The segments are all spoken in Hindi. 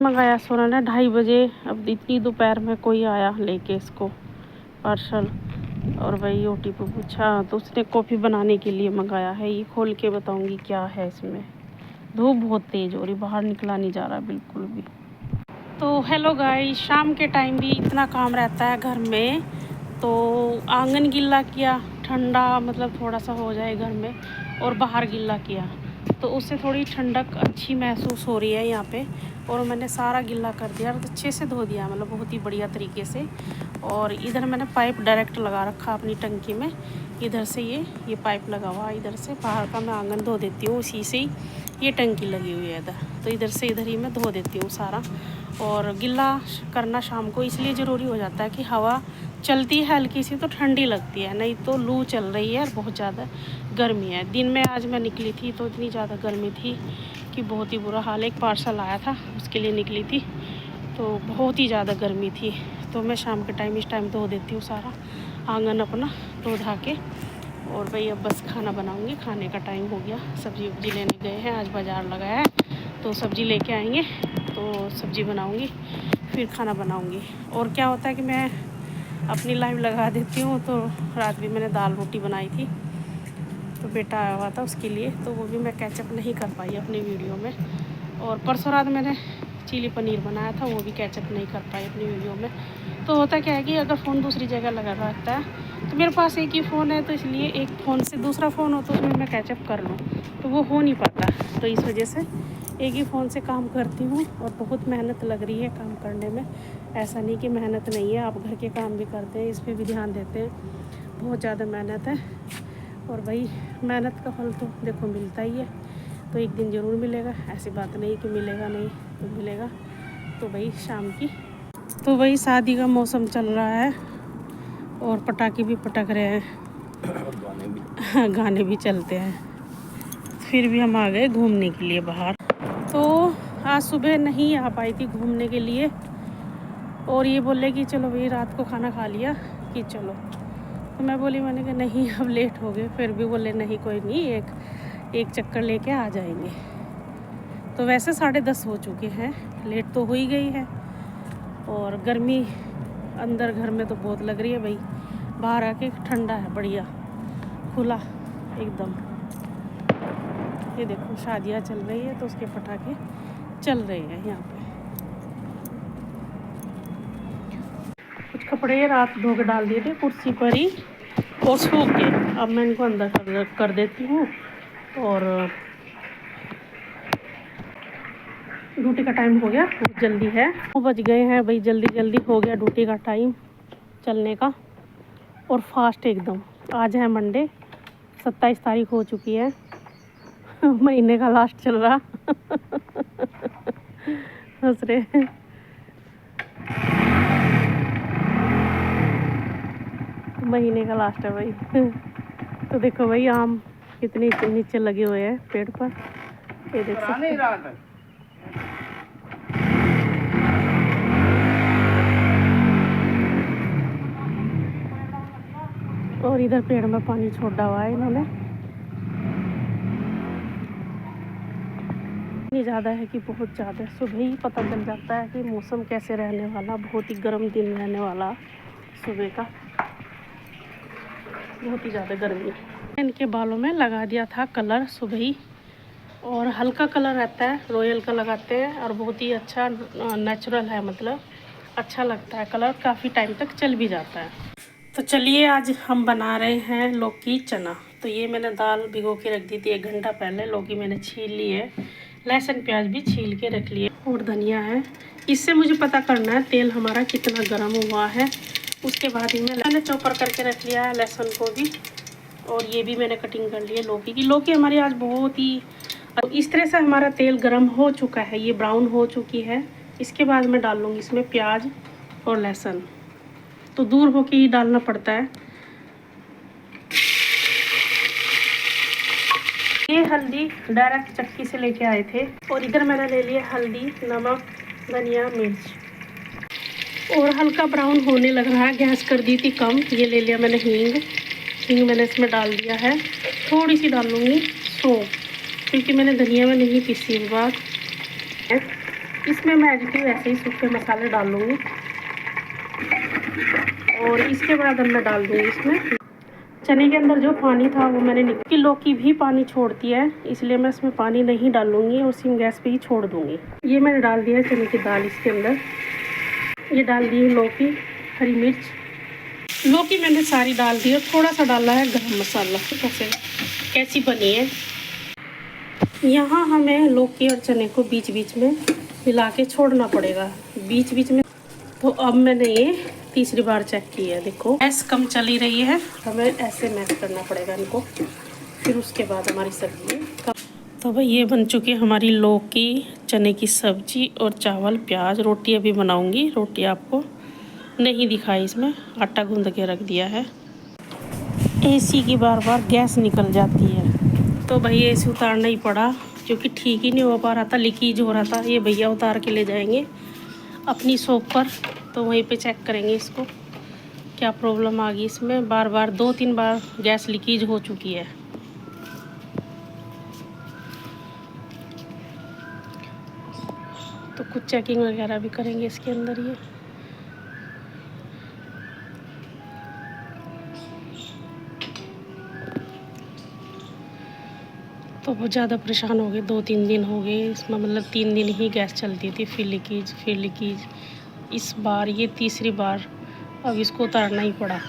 मंगाया सोना ने 2:30 बजे। अब इतनी दोपहर में कोई आया लेके इसको पार्सल, और भाई OTP पूछा तो उसने कॉफ़ी बनाने के लिए मंगाया है। ये खोल के बताऊंगी क्या है इसमें। धूप बहुत तेज़ हो रही, बाहर निकला नहीं जा रहा बिल्कुल भी। तो हेलो गाइस, शाम के टाइम भी इतना काम रहता है घर में। तो आंगन गीला किया, ठंडा मतलब थोड़ा सा हो जाए घर में, और बाहर गीला किया तो उससे थोड़ी ठंडक अच्छी महसूस हो रही है यहाँ पे। और मैंने सारा गीला कर दिया और अच्छे से धो दिया, मतलब बहुत ही बढ़िया तरीके से। और इधर मैंने पाइप डायरेक्ट लगा रखा अपनी टंकी में। इधर से ये पाइप लगा हुआ, इधर से बाहर का मैं आंगन धो देती हूँ, उसी से ही ये टंकी लगी हुई है इधर। तो इधर से इधर ही मैं धो देती हूँ सारा। और गीला करना शाम को इसलिए ज़रूरी हो जाता है कि हवा चलती है हल्की सी तो ठंडी लगती है, नहीं तो लू चल रही है और बहुत ज़्यादा गर्मी है। दिन में आज मैं निकली थी तो इतनी ज़्यादा गर्मी थी कि बहुत ही बुरा हाल। एक पार्सल आया था उसके लिए निकली थी तो बहुत ही ज़्यादा गर्मी थी। तो मैं शाम के टाइम इस टाइम धो देती हूँ सारा आंगन अपना धो धा के। और भाई अब बस खाना बनाऊँगी, खाने का टाइम हो गया। सब्ज़ी वब्जी लेने गए हैं, आज बाज़ार लगाया है तो सब्ज़ी लेके आएंगे तो सब्ज़ी बनाऊँगी, फिर खाना बनाऊँगी। और क्या होता है कि मैं अपनी लाइव लगा देती हूँ। तो रात भी मैंने दाल रोटी बनाई थी, तो बेटा आया हुआ था उसके लिए, तो वो भी मैं कैचअप नहीं कर पाई अपनी वीडियो में। और परसों रात मैंने चिली पनीर बनाया था, वो भी कैचअप नहीं कर पाई अपनी वीडियो में। तो होता क्या है कि अगर फ़ोन दूसरी जगह लगा रहता है तो मेरे पास एक ही फ़ोन है, तो इसलिए एक फ़ोन से दूसरा फ़ोन हो तो उसमें मैं कैचअप कर लूँ, तो वो हो नहीं पाता। तो इस वजह से एक ही फ़ोन से काम करती हूँ। और बहुत मेहनत लग रही है काम करने में, ऐसा नहीं कि मेहनत नहीं है। आप घर के काम भी करते हैं, इस पर भी ध्यान देते हैं, बहुत ज़्यादा मेहनत है। और भाई मेहनत का फल तो देखो मिलता ही है, तो एक दिन ज़रूर मिलेगा, ऐसी बात नहीं कि मिलेगा नहीं, तो मिलेगा। तो भाई शाम की तो भाई शादी का मौसम चल रहा है और पटाखे भी पटक रहे हैं, गाने भी चलते हैं। फिर भी हम आ गए घूमने के लिए बाहर। तो आज सुबह नहीं आ पाई थी घूमने के लिए, और ये बोले कि चलो भाई रात को खाना खा लिया कि चलो। तो मैं बोली, मैंने कहा नहीं अब लेट हो गए। फिर भी बोले नहीं कोई नहीं, एक चक्कर लेके आ जाएंगे। तो वैसे 10:30 हो चुके हैं, लेट तो हो ही गई है। और गर्मी अंदर घर में तो बहुत लग रही है भाई, बाहर आके ठंडा है बढ़िया खुला एकदम। ये देखो शादियाँ चल रही है तो उसके पटाखे चल रहे हैं यहाँ पे। कुछ कपड़े रात धो के डाल दिए थे कुर्सी पर ही और सूख गए। अब मैं इनको अंदर कर देती हूँ। और ड्यूटी का टाइम हो गया, बहुत जल्दी है, 9 बज गए हैं भाई, जल्दी जल्दी हो गया ड्यूटी का टाइम चलने का। और फास्ट एकदम। आज है मंडे, 27 तारीख हो चुकी है, महीने का लास्ट चल रहा। हंस रहे हैं। महीने का लास्ट है भाई। तो देखो भाई आम कितने नीचे लगे हुए हैं पेड़ पर, ये देख सकते हैं। और इधर पेड़ में पानी छोड़ा हुआ है इन्होंने, इतनी ज़्यादा है कि बहुत ज़्यादा। सुबह ही पता चल जाता है कि मौसम कैसे रहने वाला, बहुत ही गर्म दिन रहने वाला सुबह का, बहुत ही ज़्यादा गर्मी। इनके बालों में लगा दिया था कलर सुबह ही, और हल्का कलर रहता है, रॉयल का लगाते हैं, और बहुत ही अच्छा नेचुरल है, मतलब अच्छा लगता है कलर, काफ़ी टाइम तक चल भी जाता है। तो चलिए आज हम बना रहे हैं लौकी चना। तो ये मैंने दाल भिगो के रख दी थी 1 घंटा पहले। लौकी मैंने छील ली है, लहसुन प्याज भी छील के रख लिए, और धनिया है। इससे मुझे पता करना है तेल हमारा कितना गर्म हुआ है, उसके बाद ही मैंने चॉपर करके रख लिया है लहसुन को भी। और ये भी मैंने कटिंग कर ली है लौकी की। लौकी हमारी आज बहुत ही, इस तरह से हमारा तेल गर्म हो चुका है, ये ब्राउन हो चुकी है। इसके बाद मैं डाल लूँगी इसमें प्याज और लहसुन, तो दूर होके ही डालना पड़ता है। ये हल्दी डायरेक्ट चक्की से लेके आए थे। और इधर मैंने ले लिया हल्दी, नमक, धनिया, मिर्च, और हल्का ब्राउन होने लग रहा है, गैस कर दी थी कम। ये ले लिया मैंने हींग मैंने इसमें डाल दिया है। थोड़ी सी डाल लूँगी सौंफ, क्योंकि मैंने धनिया में नहीं पीसी इस बार। इसमें मैं एडिटिव ऐसे ही सूखे मसाले डाल लूँगी और इसके बाद अब मैं डाल दूँगी इसमें चने के अंदर जो पानी था वो मैंने निकाल। लौकी भी पानी छोड़ती है, इसलिए मैं इसमें पानी नहीं डालूँगी और सिम गैस पे ही छोड़ दूँगी। ये मैंने डाल दिया है चने की दाल इसके अंदर। ये डाल दी है लौकी, हरी मिर्च। लौकी मैंने सारी डाल दी और थोड़ा सा डाला है गरम मसाला। कैसी बनी है। यहाँ हमें लौकी और चने को बीच बीच में मिला के छोड़ना पड़ेगा बीच बीच में। तो अब मैंने ये तीसरी बार चेक की है, देखो गैस कम चली रही है, हमें ऐसे मैश करना पड़ेगा इनको, फिर उसके बाद हमारी सब्जी। तो भाई ये बन चुकी है हमारी लौकी चने की सब्जी और चावल प्याज। रोटी अभी बनाऊंगी, रोटी आपको नहीं दिखाई, इसमें आटा गूंद के रख दिया है। एसी की बार बार गैस निकल जाती है तो भाई एसी उतारना ही पड़ा क्योंकि ठीक ही नहीं हो पा रहा था, लीकेज हो रहा था। ये भैया उतार के ले जाएंगे अपनी शॉप पर, तो वहीं पे चेक करेंगे इसको क्या प्रॉब्लम आ गई इसमें। बार बार 2-3 बार गैस लीकेज हो चुकी है। तो कुछ चेकिंग वगैरह भी करेंगे इसके अंदर। ये तो बहुत ज़्यादा परेशान हो गए, 2-3 दिन हो गए इसमें, मतलब 3 दिन ही गैस चलती थी, फिर लीकेज। इस बार ये तीसरी बार अब इसको उतारना ही पड़ा।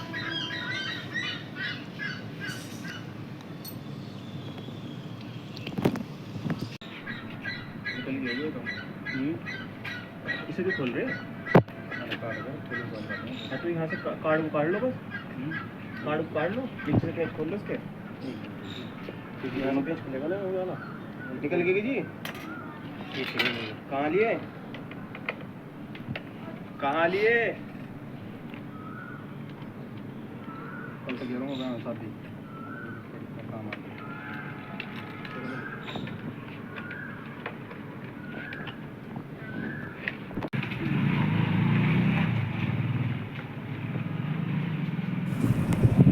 इसे भी खोल रहे हैं। तो यहाँ से कार्ड काट लो, बस कार्ड काट लो, पीछे पेज खोल लो इसके। पेज खुलेगा ना, वो वाला निकल गई जी। कहाँ लिए कल तक गिरों होगा शादी काम आ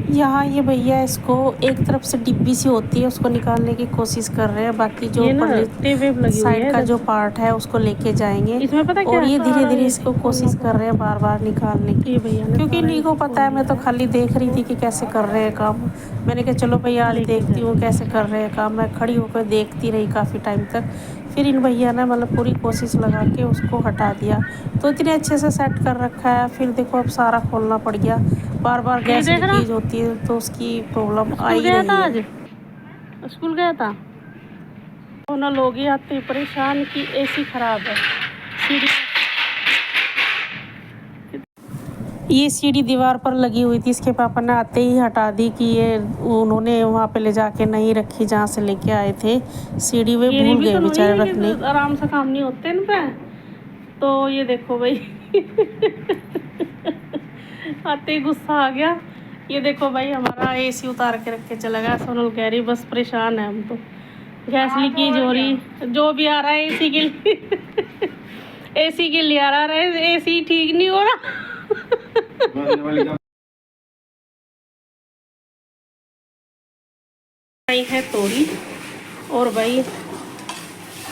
यहाँ ये भैया इसको एक तरफ से डिब्बी सी होती है उसको निकालने की कोशिश कर रहे हैं, बाकी जो साइड का जो पार्ट है उसको लेके जाएंगे। इसमें पता और ये धीरे धीरे इसको कोशिश कर रहे हैं बार बार निकालने की, क्योंकि इन्हीं को पता है। मैं तो खाली देख रही थी कि कैसे कर रहे हैं काम। मैंने कहा चलो भैया आज देखती हूँ कैसे कर रहे हैं काम। मैं खड़ी होकर देखती रही काफ़ी टाइम तक, फिर इन भैया ने मतलब पूरी कोशिश लगा के उसको हटा दिया। तो इतने अच्छे से सेट कर रखा है, फिर देखो अब सारा खोलना पड़ गया। बार बार गैस लीकेज होती है तो उसकी प्रॉब्लम आ ही रही है। आज स्कूल गया था तो ना लोग ही आते परेशान कि एसी खराब है। ये सीढ़ी दीवार पर लगी हुई थी, इसके पापा ने आते ही हटा दी कि ये उन्होंने वहाँ पे ले जाके नहीं रखी जहाँ से लेके आए थे। सीढ़ी वे भूल गए बेचारे रखने। आराम से काम नहीं होते इन पे। तो ये देखो भाई आते ही गुस्सा आ गया। ये देखो भाई हमारा एसी उतार के रख के चला गया। सोनल कह रही बस परेशान है हम तो, गैस लीकेज हो रही, जो भी आ रहा है एसी के लिए एसी के लिए आ रहा है, एसी ठीक नहीं हो रहा है तोरी। और भाई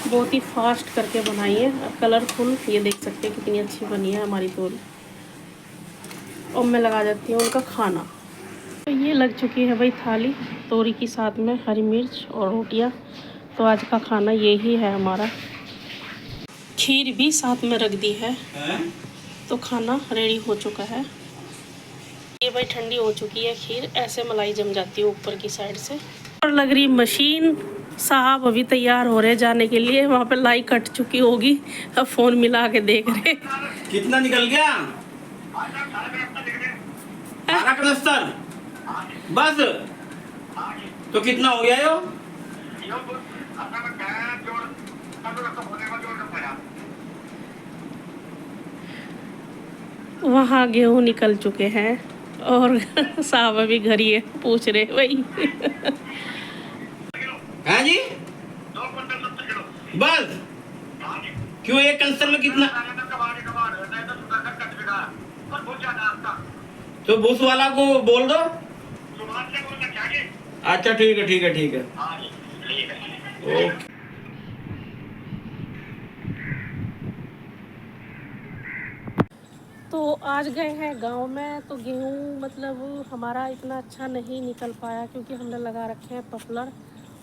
बहुत ही फास्ट करके बनाई है, कलरफुल। ये देख सकते हैं कितनी अच्छी बनी है हमारी तोरी। और मैं लगा देती हूँ उनका खाना। तो ये लग चुकी है भाई थाली तोरी की, साथ में हरी मिर्च और रोटियाँ। तो आज का खाना यही है हमारा। खीर भी साथ में रख दी है, तो खाना रेडी हो चुका है। ये भाई ठंडी हो चुकी है खीर, ऐसे मलाई जम जाती है ऊपर की साइड से। और लग रही मशीन साहब अभी तैयार हो रहे जाने के लिए। वहाँ पे लाइट कट चुकी होगी, अब फोन मिला के देख रहे। कितना निकल गया? 18 बस। तो कितना हो गया यो? वहाँ गेहूँ निकल चुके हैं और साहब अभी घर ही है, पूछ रहे वही है जी बस। क्यों एक कंसर में कितना? तो बूस वाला को बोल दो। अच्छा ठीक है। ओके। तो आज गए हैं गांव में, तो गेहूँ मतलब हमारा इतना अच्छा नहीं निकल पाया क्योंकि हमने लगा रखे हैं पपलर,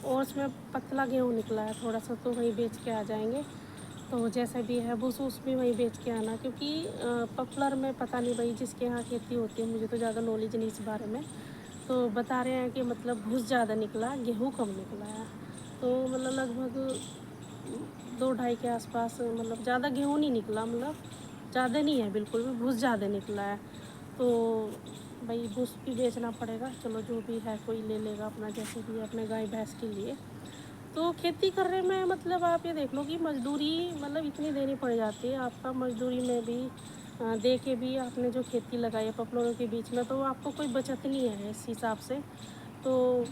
और उसमें पतला गेहूँ निकला है थोड़ा सा, तो वहीं बेच के आ जाएंगे। तो जैसे भी है भूस उस भी वहीं बेच के आना, क्योंकि पपलर में पता नहीं भाई जिसके यहाँ खेती होती है, मुझे तो ज़्यादा नॉलेज नहीं इस बारे में। तो बता रहे हैं कि मतलब भूस ज़्यादा निकला, गेहूँ कम निकला है। तो मतलब लगभग 2-2.5 के आसपास, मतलब ज़्यादा गेहूँ नहीं निकला, मतलब ज़्यादा नहीं है बिल्कुल भी, भूस ज़्यादा निकला है। तो भाई भूस भी बेचना पड़ेगा, चलो जो भी है कोई ले लेगा अपना, जैसे भी अपने गाय भैंस के लिए। तो खेती करने में मतलब आप ये देख लो कि मजदूरी मतलब इतनी देनी पड़ जाती है आपका, मजदूरी में भी दे के भी आपने जो खेती लगाई है पपलों के बीच में, तो आपको कोई बचत नहीं है इस हिसाब से। तो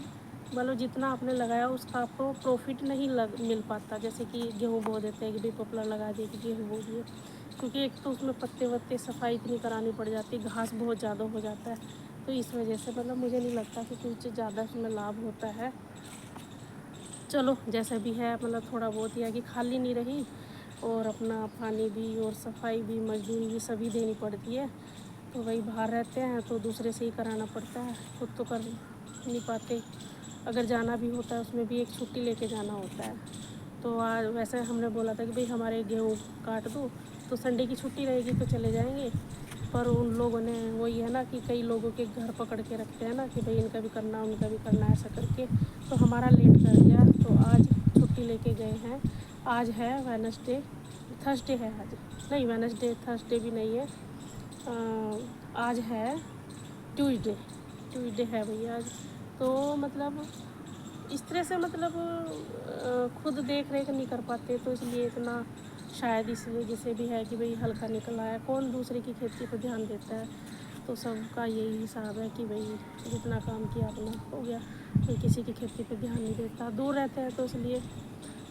मतलब जितना आपने लगाया उसका आपको प्रॉफिट नहीं मिल पाता। जैसे कि गेहूँ बो देते हैं कि भाई पपला लगा दिए कि गेहूँ बो दिए, क्योंकि एक तो उसमें पत्ते वत्ते सफाई इतनी करानी पड़ जाती है, घास बहुत ज़्यादा हो जाता है। तो इस वजह से मतलब मुझे नहीं लगता कि कुछ ज़्यादा उसमें लाभ होता है। चलो जैसा भी है, मतलब थोड़ा बहुत ही है कि खाली नहीं रही, और अपना पानी भी और सफाई भी मजदूरी भी सभी देनी पड़ती है। तो वही बाहर रहते हैं तो दूसरे से ही कराना पड़ता है, खुद तो कर नहीं पाते। अगर जाना भी होता है उसमें भी एक छुट्टी लेके जाना होता है। तो आज वैसे हमने बोला था कि भाई हमारे गेहूँ काट दो, तो संडे की छुट्टी रहेगी तो चले जाएंगे। पर उन लोगों ने वही है ना कि कई लोगों के घर पकड़ के रखते हैं ना कि भाई इनका भी करना उनका भी करना, ऐसा करके तो हमारा लेट कर दिया। तो आज छुट्टी लेके गए हैं। आज है वेडनेसडे, थर्सडे है आज, नहीं वेडनेसडे थर्सडे भी नहीं है, आज है ट्यूसडे, ट्यूसडे है भैया आज। तो मतलब इस तरह से मतलब खुद देख रेख नहीं कर पाते, तो इसलिए इतना शायद इस वजह से भी है कि भाई हल्का निकला है, कौन दूसरे की खेती पर ध्यान देता है। तो सबका यही हिसाब है कि भाई जितना काम किया अपना हो गया, कोई किसी की खेती पर ध्यान नहीं देता। दूर रहते हैं तो इसलिए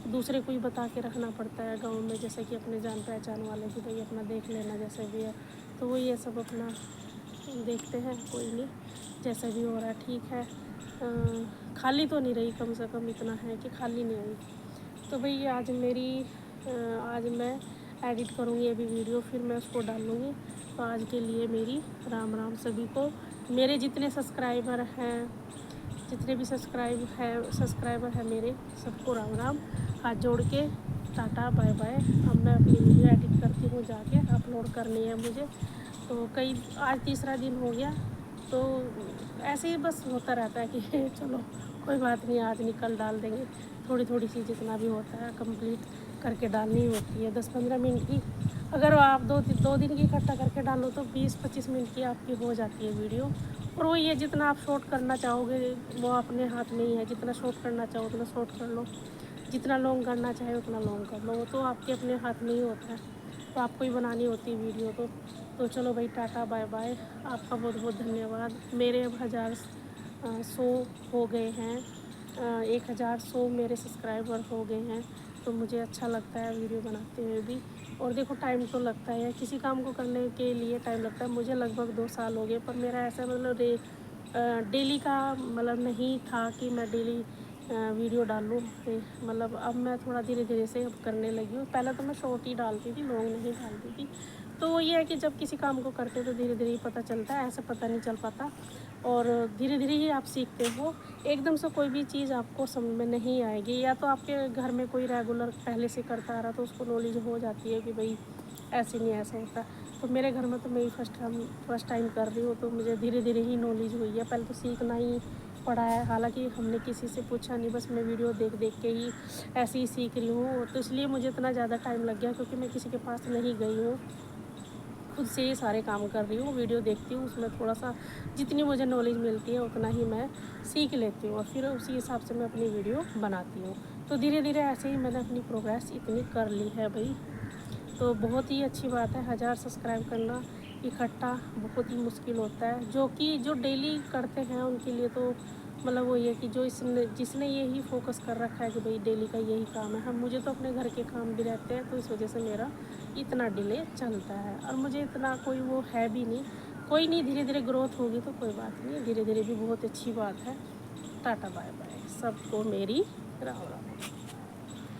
दूसरे को ही बता के रखना पड़ता है गांव में, जैसे कि अपने जान पहचान वाले कि भाई अपना देख लेना जैसे भी है। तो वो ये सब अपना देखते हैं, कोई नहीं जैसा भी हो रहा है ठीक है। खाली तो नहीं रही, कम से कम इतना है कि खाली नहीं रही। तो भाई आज मेरी आज मैं एडिट करूँगी अभी वीडियो, फिर मैं उसको डालूँगी। तो आज के लिए मेरी राम राम सभी को। मेरे जितने सब्सक्राइबर हैं, जितने भी सब्सक्राइबर है मेरे, सबको राम राम, हाथ जोड़ के टाटा बाय बाय। अब मैं अपनी वीडियो एडिट करती हूँ, जाके अपलोड करनी है मुझे। तो कई आज तीसरा दिन हो गया, तो ऐसे ही बस होता रहता है कि चलो कोई बात नहीं, आज नहीं कल डाल देंगे। थोड़ी थोड़ी सी जितना भी होता है कंप्लीट करके डालनी होती है, 10-15 मिनट की। अगर आप दो दिन की इकट्ठा करके डालो तो 20-25 मिनट की आपकी हो जाती है वीडियो। और वो ये जितना आप शॉर्ट करना चाहोगे वो अपने हाथ में ही है, जितना शॉर्ट करना चाहो उतना शॉर्ट कर लो, जितना लॉन्ग करना चाहे उतना लॉन्ग कर लो, तो आपके अपने हाथ में ही होता है। तो आपको ही बनानी होती है वीडियो। तो चलो भाई टाटा बाय बाय, आपका बहुत बहुत धन्यवाद। मेरे अब 1,100 हो गए हैं, 1,100 मेरे सब्सक्राइबर हो गए हैं। तो मुझे अच्छा लगता है वीडियो बनाते हुए भी। और देखो टाइम तो लगता है, किसी काम को करने के लिए टाइम लगता है। मुझे लगभग 2 साल हो गए, पर मेरा ऐसा मतलब डेली का मतलब नहीं था कि मैं डेली वीडियो डालूँ। मतलब अब मैं थोड़ा धीरे धीरे से अब करने लगी हूँ। पहले तो मैं शॉर्ट ही डालती थी, लॉन्ग नहीं डालती थी। तो वो ये है कि जब किसी काम को करते तो धीरे धीरे ही पता चलता है, ऐसे पता नहीं चल पाता। और धीरे धीरे ही आप सीखते हो, एकदम से कोई भी चीज़ आपको समझ में नहीं आएगी। या तो आपके घर में कोई रेगुलर पहले से करता आ रहा तो उसको नॉलेज हो जाती है कि भाई ऐसे नहीं ऐसा होता। तो मेरे घर में तो मैं ही फर्स्ट टाइम कर रही हूँ, तो मुझे धीरे धीरे ही नॉलेज हुई है। पहले तो सीखना ही पड़ा है, हालांकि हमने किसी से पूछा नहीं, बस मैं वीडियो देख देख के ही ऐसे ही सीख रही हूँ। तो इसलिए मुझे इतना ज़्यादा टाइम लग गया, क्योंकि मैं किसी के पास नहीं गई हूँ, खुद से ही सारे काम कर रही हूँ। वीडियो देखती हूँ, उसमें थोड़ा सा जितनी मुझे नॉलेज मिलती है उतना ही मैं सीख लेती हूँ, और फिर उसी हिसाब से मैं अपनी वीडियो बनाती हूँ। तो धीरे धीरे ऐसे ही मैंने अपनी प्रोग्रेस इतनी कर ली है भाई। तो बहुत ही अच्छी बात है, 1,000 सब्सक्राइब करना इकट्ठा बहुत ही मुश्किल होता है। जो डेली करते हैं उनके लिए तो मतलब वो ये कि जिसने यही फोकस कर रखा है कि भाई डेली का यही काम है। हम मुझे तो अपने घर के काम भी रहते हैं, तो इस वजह से मेरा इतना डिले चलता है, और मुझे इतना कोई वो है भी नहीं। कोई नहीं, धीरे धीरे ग्रोथ होगी तो कोई बात नहीं, धीरे धीरे भी बहुत अच्छी बात है। टाटा बाय बाय, सबको मेरी राम राम।